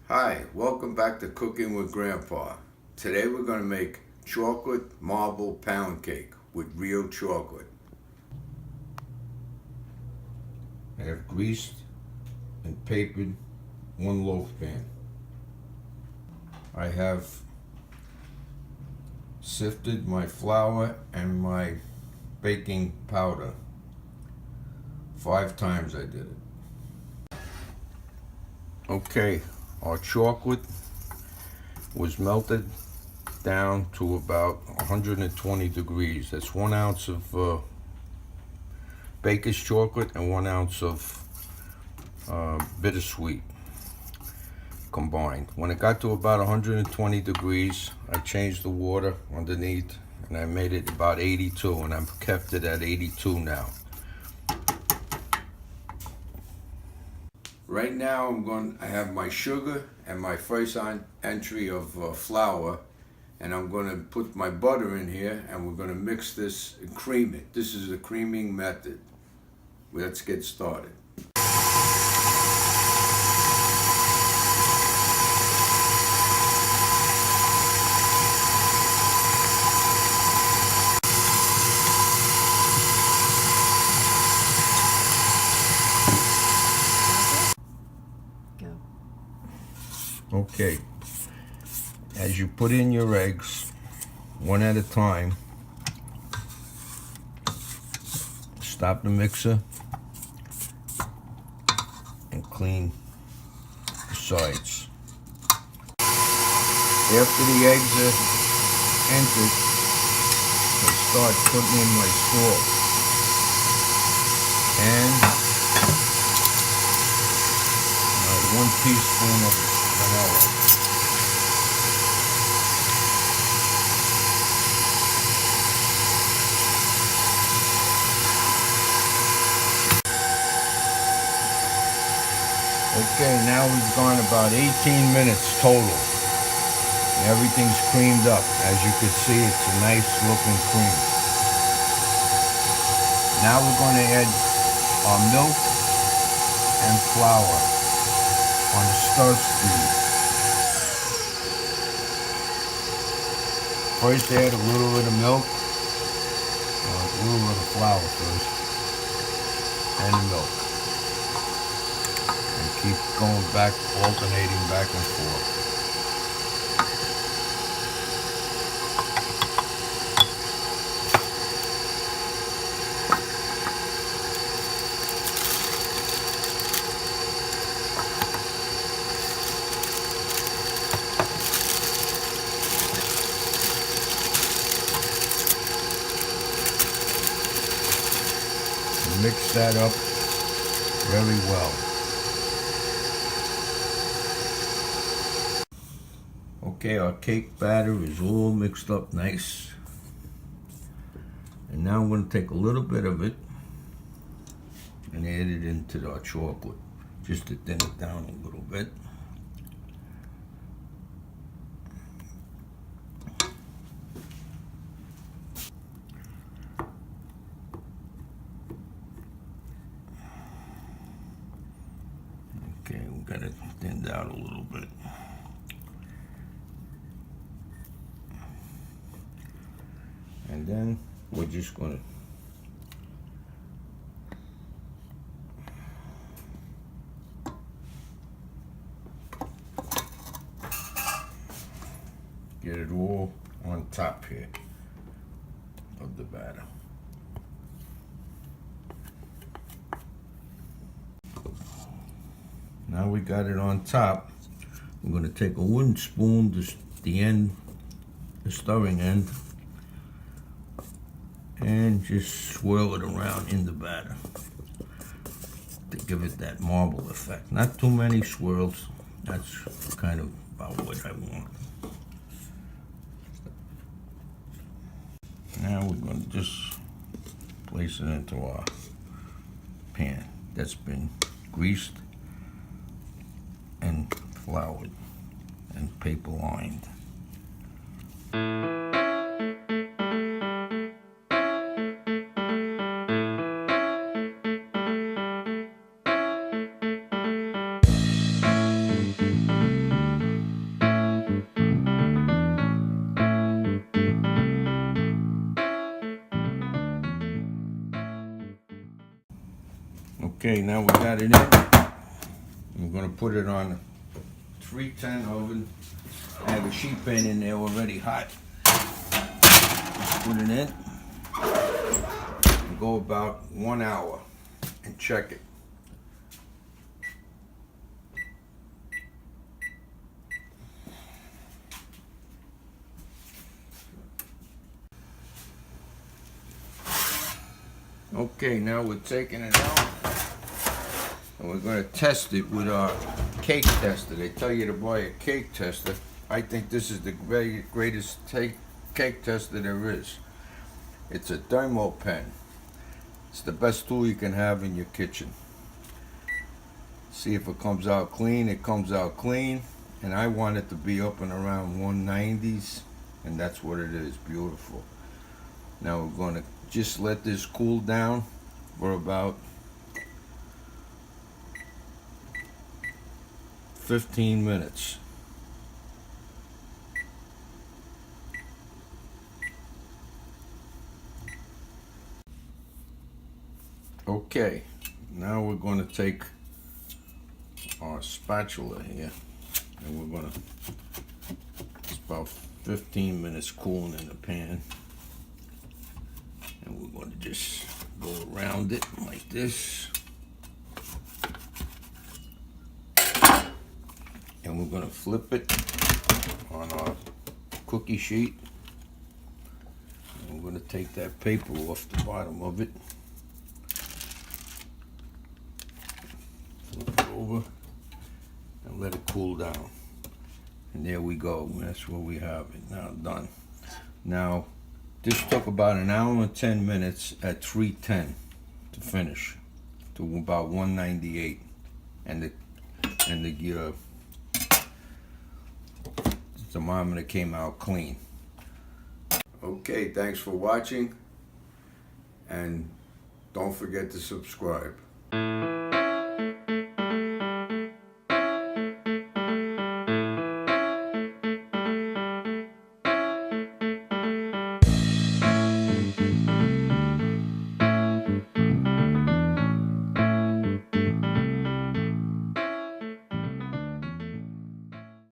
Hi, welcome back to Cooking with Grandpa. Today we're going to make chocolate marble pound cake with real chocolate. I have greased and papered one loaf pan. I have sifted my flour and my baking powder. 5 times I did it. Okay, our chocolate was melted down to about 120 degrees. That's 1 ounce of baker's chocolate and 1 ounce of bittersweet combined. When it got to about 120 degrees, I changed the water underneath and I made it about 82, and I've kept it at 82 now. Right now I have my sugar and my first entry of flour, and I'm going to put my butter in here and we're going to mix this and cream it. This is the creaming method. Let's get started. Okay, as you put in your eggs, one at a time, stop the mixer and clean the sides. After the eggs are entered, I start putting in my swirl and my 1 teaspoon of vanilla. Okay, now we've gone about 18 minutes total. And everything's creamed up. As you can see, it's a nice looking cream. Now we're going to add our milk and flour on a stir speed. First add a little bit of milk, a little bit of flour first, and the milk. And keep going back, alternating back and forth. Mix that up very well. Okay, our cake batter is all mixed up nice. And now I'm going to take a little bit of it and add it into our chocolate, just to thin it down a little bit. Okay, we got it thinned out a little bit. And then we're just going to get it all on top here of the batter. Now we got it on top. I'm going to take a wooden spoon, the stirring end, and just swirl it around in the batter to give it that marble effect. Not too many swirls. That's kind of about what I want. Now we're going to just place it into our pan that's been greased and floured and paper lined. Okay, now we got it in. I'm gonna put it on a 310 oven. I have a sheet pan in there already hot. Put it in. And go about 1 hour and check it. Okay, now we're taking it out and we're going to test it with our cake tester. They tell you to buy a cake tester. I think this is the greatest cake tester there is. It's a thermal pen. It's the best tool you can have in your kitchen. See if it comes out clean. It comes out clean, and I want it to be up and around 190s, and that's what it is. Beautiful. Now we're going to just let this cool down for about 15 minutes. Okay, now we're going to take our spatula here and we're going to, it's about 15 minutes cooling in the pan, and we're going to just go around it like this, and we're going to flip it on our cookie sheet, and we're going to take that paper off the bottom of it, flip it over and let it cool down, and there we go. That's where we have it now done. Now this took about 1 hour and 10 minutes at 310 to finish to about 198, and the thermometer came out clean. Okay, thanks for watching, and don't forget to subscribe.